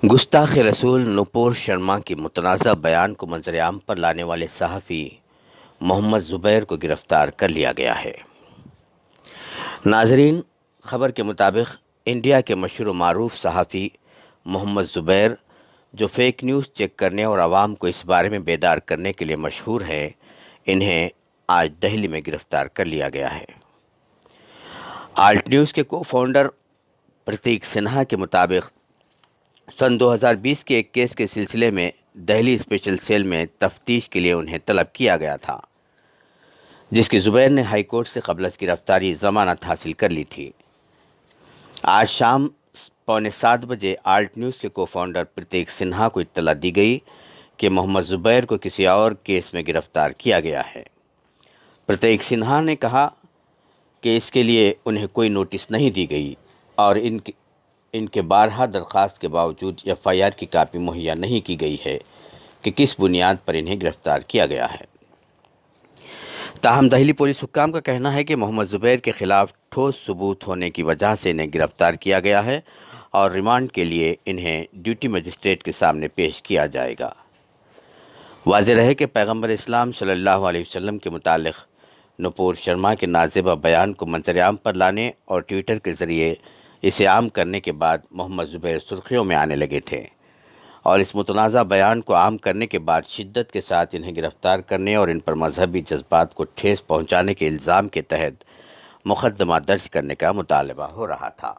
گستاخ رسول نپور شرما کے متنازع بیان کو منظر عام پر لانے والے صحافی محمد زبیر کو گرفتار کر لیا گیا ہے۔ ناظرین، خبر کے مطابق انڈیا کے مشہور و معروف صحافی محمد زبیر، جو فیک نیوز چیک کرنے اور عوام کو اس بارے میں بیدار کرنے کے لیے مشہور ہے، انہیں آج دہلی میں گرفتار کر لیا گیا ہے۔ آلٹ نیوز کے کو فاؤنڈر پرتیک سنہا کے مطابق سن 2020 کے ایک کیس کے سلسلے میں دہلی اسپیشل سیل میں تفتیش کے لیے انہیں طلب کیا گیا تھا، جس کی زبیر نے ہائی کورٹ سے قبل از گرفتاری ضمانت حاصل کر لی تھی۔ آج شام 6:45 بجے آلٹ نیوز کے کو فاؤنڈر پرتیک سنہا کو اطلاع دی گئی کہ محمد زبیر کو کسی اور کیس میں گرفتار کیا گیا ہے۔ پرتیک سنہا نے کہا کہ اس کے لیے انہیں کوئی نوٹس نہیں دی گئی اور ان کے بارہا درخواست کے باوجود FIR کی کاپی مہیا نہیں کی گئی ہے کہ کس بنیاد پر انہیں گرفتار کیا گیا ہے۔ تاہم دہلی پولیس حکام کا کہنا ہے کہ محمد زبیر کے خلاف ٹھوس ثبوت ہونے کی وجہ سے انہیں گرفتار کیا گیا ہے اور ریمانڈ کے لیے انہیں ڈیوٹی مجسٹریٹ کے سامنے پیش کیا جائے گا۔ واضح رہے کہ پیغمبر اسلام صلی اللہ علیہ وسلم کے متعلق نپور شرما کے نازیبہ بیان کو منظر عام پر لانے اور ٹویٹر کے ذریعے اسے عام کرنے کے بعد محمد زبیر سرخیوں میں آنے لگے تھے، اور اس متنازع بیان کو عام کرنے کے بعد شدت کے ساتھ انہیں گرفتار کرنے اور ان پر مذہبی جذبات کو ٹھیس پہنچانے کے الزام کے تحت مقدمہ درج کرنے کا مطالبہ ہو رہا تھا۔